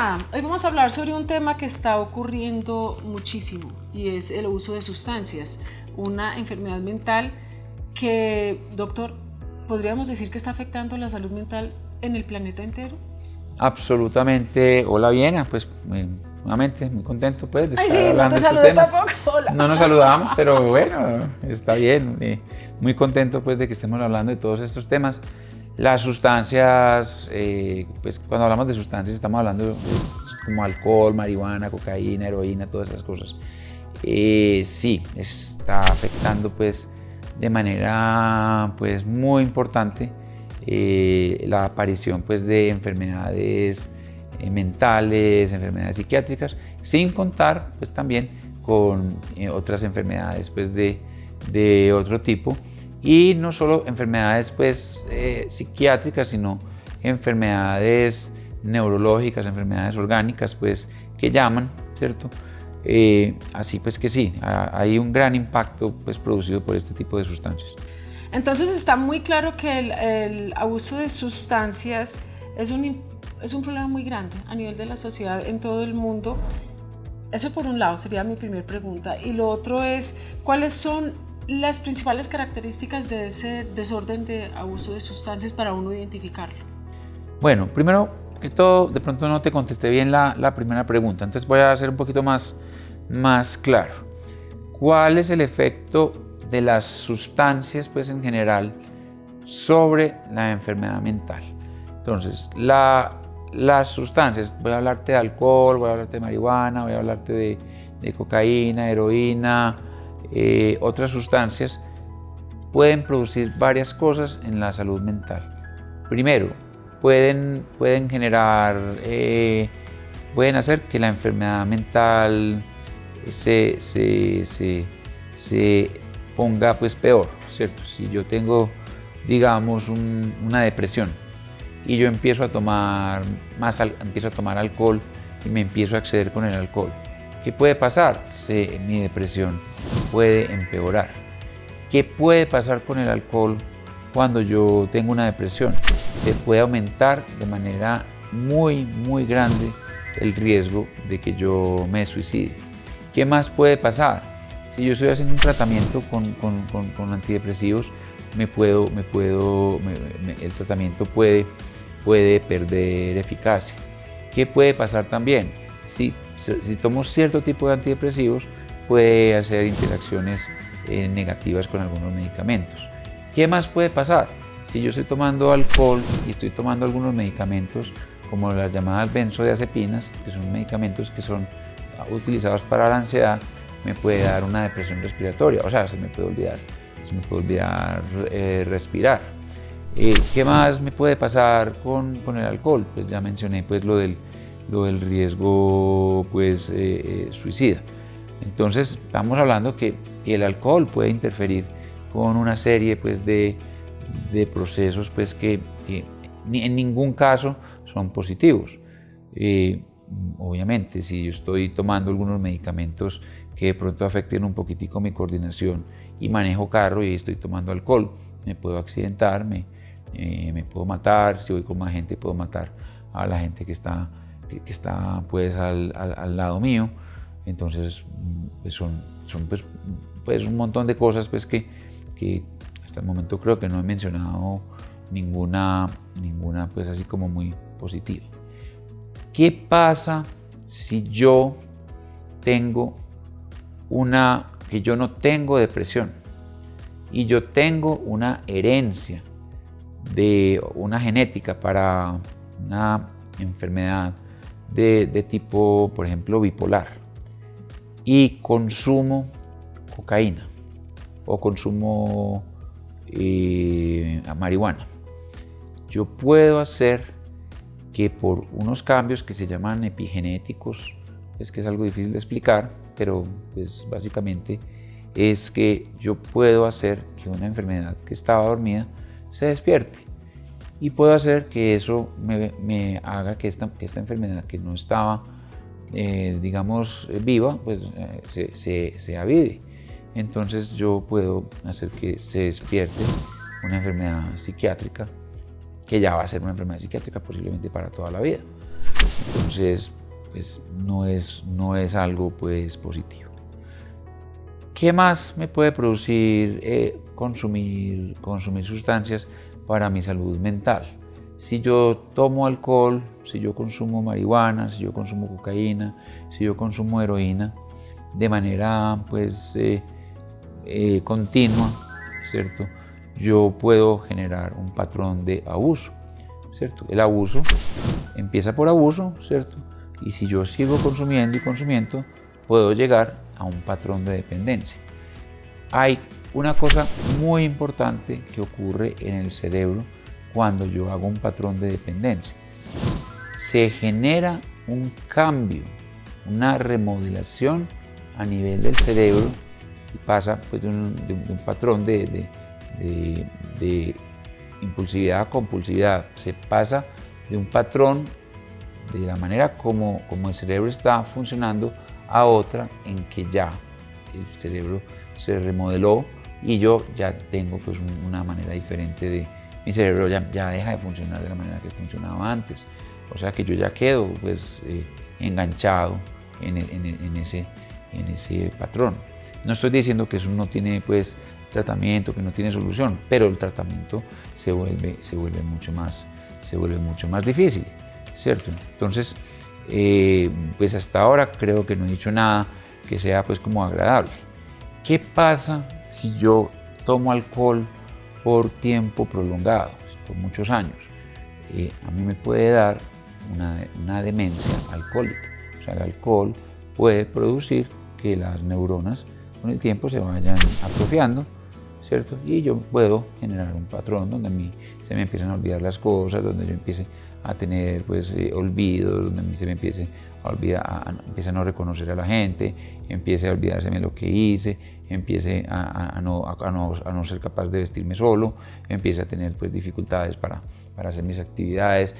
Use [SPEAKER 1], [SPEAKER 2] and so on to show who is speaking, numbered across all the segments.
[SPEAKER 1] Hola, hoy vamos a hablar sobre un tema que está ocurriendo muchísimo y es el uso de sustancias, una enfermedad mental que, doctor, ¿podríamos decir que está afectando la salud mental en el planeta entero?
[SPEAKER 2] Absolutamente. Hola, Viena, pues nuevamente muy contento pues de
[SPEAKER 1] Ay,
[SPEAKER 2] estar
[SPEAKER 1] sí, no
[SPEAKER 2] hablando
[SPEAKER 1] te
[SPEAKER 2] de estos
[SPEAKER 1] saludé
[SPEAKER 2] temas.
[SPEAKER 1] tampoco. Hola.
[SPEAKER 2] No nos saludamos, pero bueno, está bien. Muy contento pues de que estemos hablando de todos estos temas. Las sustancias, pues cuando hablamos de sustancias estamos hablando de como alcohol, marihuana, cocaína, heroína, todas esas cosas. Sí, está afectando pues de manera pues muy importante la aparición pues de enfermedades mentales, enfermedades psiquiátricas, sin contar pues también con otras enfermedades pues de otro tipo. Y no solo enfermedades pues, psiquiátricas, sino enfermedades neurológicas, enfermedades orgánicas, pues, que llaman, ¿cierto? Así pues que sí, hay un gran impacto pues, producido por este tipo de sustancias.
[SPEAKER 1] Entonces está muy claro que el abuso de sustancias es un problema muy grande a nivel de la sociedad en todo el mundo. Eso por un lado sería mi primera pregunta. Y lo otro es, ¿cuáles son las principales características de ese desorden de abuso de sustancias para uno identificarlo?
[SPEAKER 2] Bueno, primero que todo, de pronto no te contesté bien la primera pregunta, entonces voy a hacer un poquito más claro. ¿Cuál es el efecto de las sustancias, pues en general, sobre la enfermedad mental? Entonces, las sustancias, voy a hablarte de alcohol, voy a hablarte de marihuana, voy a hablarte de cocaína, heroína, otras sustancias, pueden producir varias cosas en la salud mental. Primero, pueden hacer que la enfermedad mental se ponga pues peor, ¿cierto? Si yo tengo, digamos, una depresión y yo empiezo a tomar alcohol y me empiezo a exceder con el alcohol, ¿qué puede pasar? Mi depresión puede empeorar. ¿Qué puede pasar con el alcohol cuando yo tengo una depresión? Se puede aumentar de manera muy grande el riesgo de que yo me suicide. ¿Qué más puede pasar? Si yo estoy haciendo un tratamiento con antidepresivos, el tratamiento puede perder eficacia. ¿Qué puede pasar también? Si tomo cierto tipo de antidepresivos, puede hacer interacciones negativas con algunos medicamentos. ¿Qué más puede pasar? Si yo estoy tomando alcohol y estoy tomando algunos medicamentos, como las llamadas benzodiazepinas, que son medicamentos que son utilizados para la ansiedad, me puede dar una depresión respiratoria, o sea, se me puede olvidar respirar. ¿Qué más me puede pasar con el alcohol? Pues ya mencioné pues, lo del riesgo pues, suicida. Entonces estamos hablando que el alcohol puede interferir con una serie pues, de procesos pues, que en ningún caso son positivos. Obviamente, si yo estoy tomando algunos medicamentos que de pronto afecten un poquitico mi coordinación y manejo carro y estoy tomando alcohol, me puedo accidentar, me puedo matar. Si voy con más gente, puedo matar a la gente que está pues, al lado mío. Entonces pues son pues, un montón de cosas pues, que hasta el momento creo que no he mencionado ninguna pues así como muy positiva. ¿Qué pasa si yo no tengo depresión y yo tengo una herencia de una genética para una enfermedad de tipo, por ejemplo, bipolar, y consumo cocaína o consumo marihuana? Yo puedo hacer que por unos cambios que se llaman epigenéticos, es que es algo difícil de explicar, pero pues básicamente es que yo puedo hacer que una enfermedad que estaba dormida se despierte, y puedo hacer que eso me haga que esta enfermedad que no estaba digamos viva, pues se avive. Entonces yo puedo hacer que se despierte una enfermedad psiquiátrica, que ya va a ser una enfermedad psiquiátrica posiblemente para toda la vida. Entonces, pues no es algo pues positivo. ¿Qué más me puede producir consumir sustancias para mi salud mental? Si yo tomo alcohol, si yo consumo marihuana, si yo consumo cocaína, si yo consumo heroína de manera pues continua, ¿cierto? Yo puedo generar un patrón de abuso, ¿cierto? El abuso empieza por abuso, ¿cierto? Y si yo sigo consumiendo y consumiendo, puedo llegar a un patrón de dependencia. Hay una cosa muy importante que ocurre en el cerebro cuando yo hago un patrón de dependencia. Se genera un cambio, una remodelación a nivel del cerebro y pasa pues, de un patrón de impulsividad a compulsividad. Se pasa de un patrón de la manera como el cerebro está funcionando a otra en que ya el cerebro se remodeló y yo ya tengo pues una manera diferente de... Mi cerebro ya deja de funcionar de la manera que funcionaba antes. O sea que yo ya quedo pues enganchado en ese patrón. No estoy diciendo que eso no tiene pues tratamiento, que no tiene solución, pero el tratamiento se vuelve mucho más difícil, ¿cierto? Entonces, pues hasta ahora creo que no he dicho nada que sea pues como agradable. ¿Qué pasa si yo tomo alcohol por tiempo prolongado, por muchos años? A mí me puede dar una demencia alcohólica. O sea, el alcohol puede producir que las neuronas con el tiempo se vayan atrofiando, ¿cierto? Y yo puedo generar un patrón donde se me empiezan a olvidar las cosas, donde yo empiece a tener pues olvidos, donde se me empiece a olvidar, empiece a no reconocer a la gente, empiece a olvidarse de lo que hice, empiece a no ser capaz de vestirme solo, empiece a tener pues dificultades para hacer mis actividades,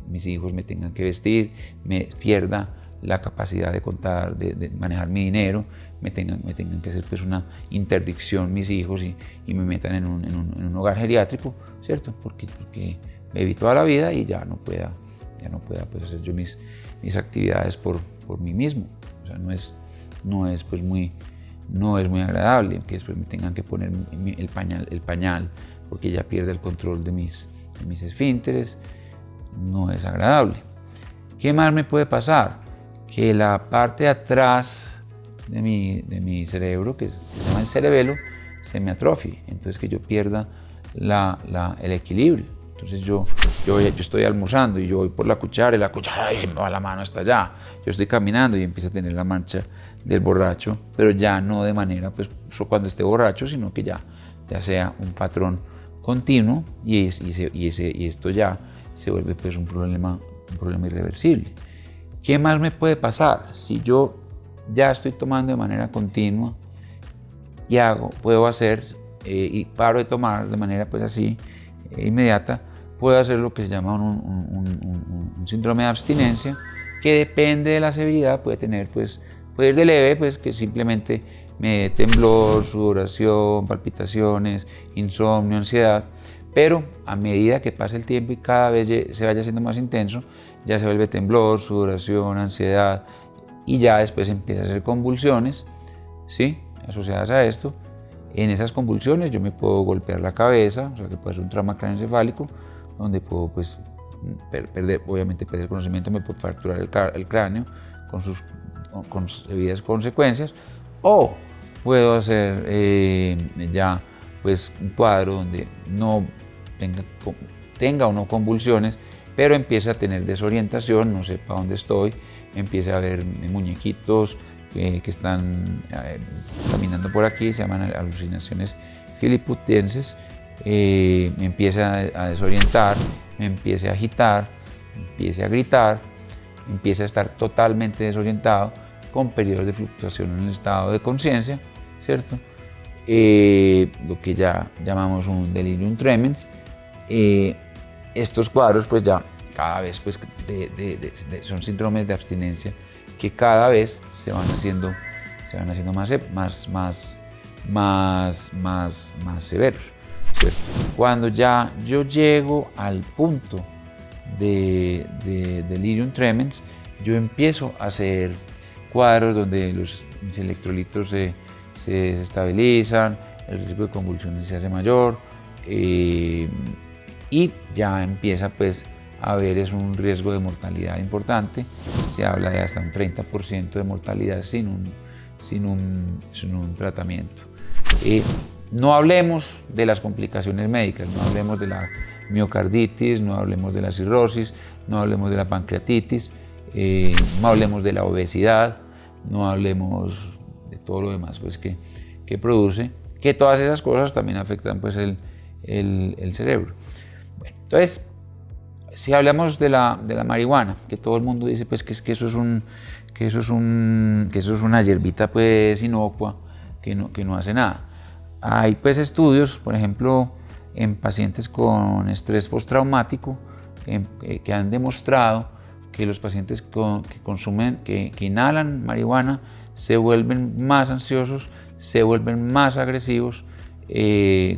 [SPEAKER 2] mis hijos me tengan que vestir, me pierda la capacidad de contar, de manejar mi dinero, me tengan que hacer pues una interdicción mis hijos y me metan en un hogar geriátrico, ¿cierto? Porque viví toda la vida y ya no pueda pues hacer yo mis actividades por mí mismo. O sea, no es muy agradable que después me tengan que poner el pañal porque ya pierde el control de mis esfínteres. No es agradable. ¿Qué más me puede pasar? Que la parte de atrás de mi cerebro, que se llama el cerebelo, se me atrofie. Entonces que yo pierda el equilibrio. Entonces yo estoy almorzando y yo voy por la cuchara y se me va la mano hasta allá. Yo estoy caminando y empiezo a tener la mancha del borracho, pero ya no de manera, pues, cuando esté borracho, sino que ya sea un patrón continuo y esto ya se vuelve pues un problema irreversible. ¿Qué más me puede pasar? Si yo ya estoy tomando de manera continua y puedo hacer y paro de tomar de manera pues así inmediata, puedo hacer lo que se llama un síndrome de abstinencia, que depende de la severidad, puede ir de leve, pues que simplemente me dé temblor, sudoración, palpitaciones, insomnio, ansiedad, pero a medida que pasa el tiempo y cada vez se vaya haciendo más intenso, ya se vuelve temblor, sudoración, ansiedad y ya después empieza a hacer convulsiones, ¿sí? Asociadas a esto. En esas convulsiones yo me puedo golpear la cabeza, o sea que puede ser un trauma craneoencefálico, donde puedo pues perder el conocimiento, me puedo fracturar el cráneo con sus debidas consecuencias, o puedo hacer ya pues un cuadro donde no tenga o no convulsiones, pero empieza a tener desorientación, no sepa dónde estoy, empieza a ver muñequitos que están caminando por aquí, se llaman alucinaciones filiputenses, me empieza a desorientar, me empiece a agitar, me empiece a gritar, empiece a estar totalmente desorientado, con periodos de fluctuación en el estado de conciencia, ¿cierto? Lo que ya llamamos un delirium tremens. Estos cuadros pues ya cada vez pues son síndromes de abstinencia que cada vez se van haciendo más severos, ¿cierto? Cuando ya yo llego al punto de delirium tremens, yo empiezo a hacer cuadros donde mis electrolitos se desestabilizan, el riesgo de convulsiones se hace mayor, y ya empieza pues a haber un riesgo de mortalidad importante. Se habla de hasta un 30% de mortalidad sin un tratamiento. No hablemos de las complicaciones médicas, no hablemos de la miocarditis, no hablemos de la cirrosis, no hablemos de la pancreatitis, no hablemos de la obesidad, no hablemos de todo lo demás pues, que produce, que todas esas cosas también afectan pues, el cerebro. Bueno, entonces, si hablamos de la marihuana, que todo el mundo dice pues, que eso es una hierbita pues, inocua, que no hace nada. Hay pues, estudios, por ejemplo, en pacientes con estrés postraumático, que han demostrado que los pacientes que inhalan marihuana se vuelven más ansiosos, se vuelven más agresivos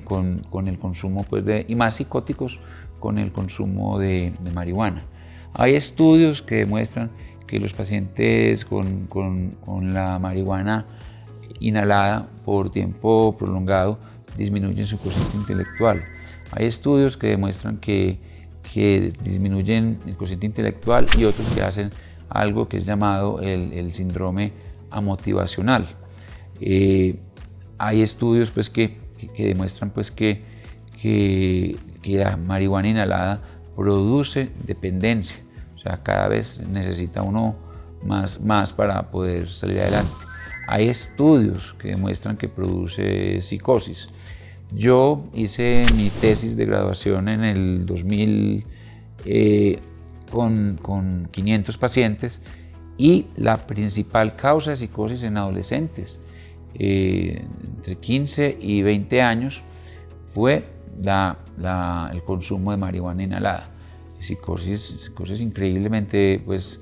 [SPEAKER 2] con el consumo pues, y más psicóticos con el consumo de marihuana. Hay estudios que demuestran que los pacientes con la marihuana inhalada por tiempo prolongado disminuyen su cociente intelectual. Hay estudios que demuestran que disminuyen el cociente intelectual y otros que hacen algo que es llamado el síndrome amotivacional. Hay estudios pues, que demuestran pues, que la marihuana inhalada produce dependencia, o sea, cada vez necesita uno más para poder salir adelante. Hay estudios que demuestran que produce psicosis. Yo hice mi tesis de graduación en el 2000 con 500 pacientes y la principal causa de psicosis en adolescentes entre 15 y 20 años fue el consumo de marihuana inhalada. Psicosis increíblemente pues,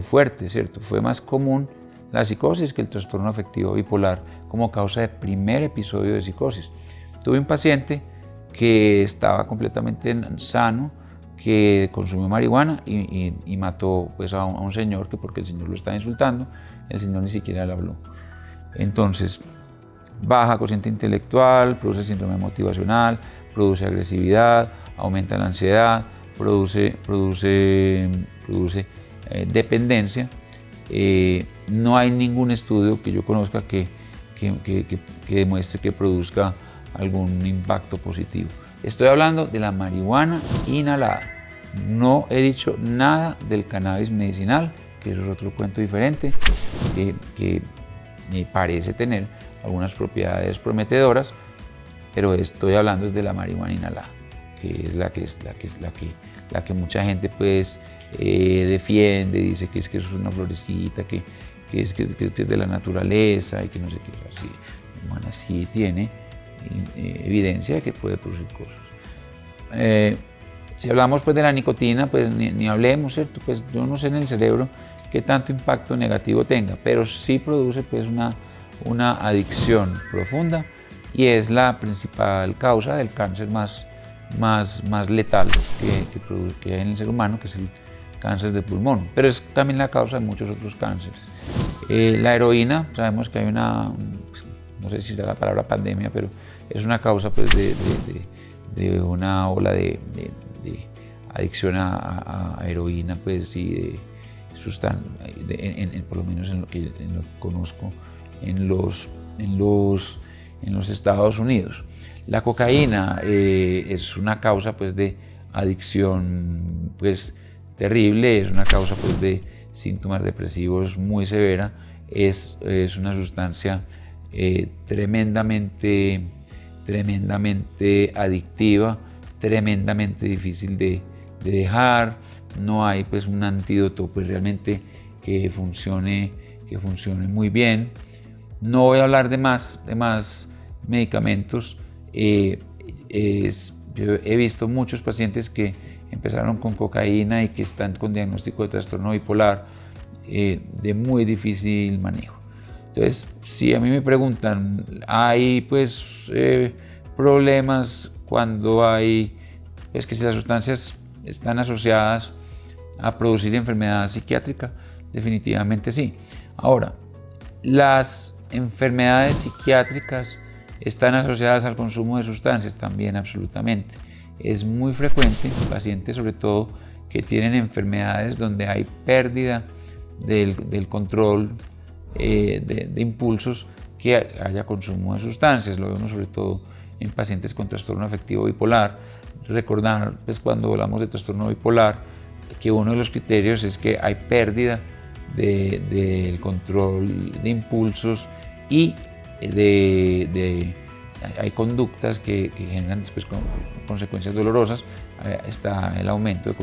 [SPEAKER 2] fuerte, ¿cierto? Fue más común la psicosis que el trastorno afectivo bipolar como causa de primer episodio de psicosis. Tuve un paciente que estaba completamente sano, que consumió marihuana y mató pues, a un señor que porque el señor lo estaba insultando, el señor ni siquiera le habló. Entonces, baja cociente intelectual, produce síndrome motivacional, produce agresividad, aumenta la ansiedad, produce dependencia. No hay ningún estudio que yo conozca que demuestre que produzca algún impacto positivo. Estoy hablando de la marihuana inhalada. No he dicho nada del cannabis medicinal, que eso es otro cuento diferente, que me parece tener algunas propiedades prometedoras, pero estoy hablando de la marihuana inhalada, que es la que mucha gente pues defiende, dice que eso es una florecita, que es de la naturaleza y que no sé qué. Así, bueno, sí tiene evidencia de que puede producir cosas. Si hablamos pues de la nicotina, pues ni hablemos, ¿cierto? Pues yo no sé en el cerebro qué tanto impacto negativo tenga, pero sí produce pues una adicción profunda y es la principal causa del cáncer más letal que hay en el ser humano, que es el cáncer de pulmón, pero es también la causa de muchos otros cánceres. La heroína, sabemos que hay no sé si será la palabra pandemia, pero es una causa pues, de una ola de adicción a heroína, pues, y de por lo menos en lo que conozco en los Estados Unidos. La cocaína es una causa pues, de adicción pues, terrible, es una causa pues, de síntomas depresivos muy severa, es una sustancia tremendamente adictiva, tremendamente difícil de dejar. No hay pues un antídoto pues realmente que funcione muy bien. No voy a hablar de más medicamentos. Yo he visto muchos pacientes que empezaron con cocaína y que están con diagnóstico de trastorno bipolar de muy difícil manejo. Entonces, si a mí me preguntan, ¿hay pues problemas cuando hay, es que si las sustancias están asociadas a producir enfermedad psiquiátrica? Definitivamente sí. Ahora, las enfermedades psiquiátricas están asociadas al consumo de sustancias también, absolutamente. Es muy frecuente en pacientes, sobre todo, que tienen enfermedades donde hay pérdida del control de impulsos, que haya consumo de sustancias. Lo vemos sobre todo en pacientes con trastorno afectivo bipolar. Recordar, pues, cuando hablamos de trastorno bipolar, que uno de los criterios es que hay pérdida del control de impulsos y hay conductas que generan después consecuencias dolorosas. Está el aumento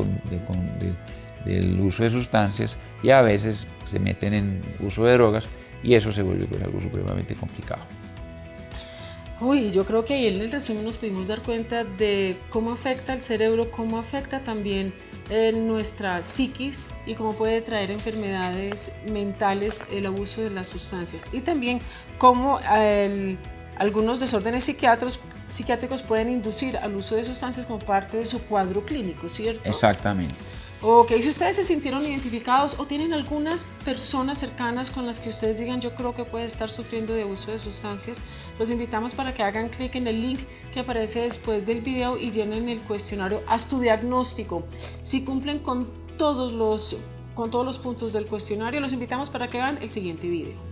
[SPEAKER 2] del uso de sustancias y a veces se meten en uso de drogas y eso se vuelve pues algo supremamente complicado.
[SPEAKER 1] Uy, yo creo que ahí en el resumen nos pudimos dar cuenta de cómo afecta el cerebro, cómo afecta también nuestra psiquis y cómo puede traer enfermedades mentales el abuso de las sustancias. Y también cómo algunos desórdenes psiquiátricos pueden inducir al uso de sustancias como parte de su cuadro clínico, ¿cierto?
[SPEAKER 2] Exactamente.
[SPEAKER 1] Ok, si ustedes se sintieron identificados o tienen algunas personas cercanas con las que ustedes digan yo creo que puede estar sufriendo de abuso de sustancias, los invitamos para que hagan clic en el link que aparece después del video y llenen el cuestionario Haz tu diagnóstico. Si cumplen con todos los puntos del cuestionario, los invitamos para que vean el siguiente video.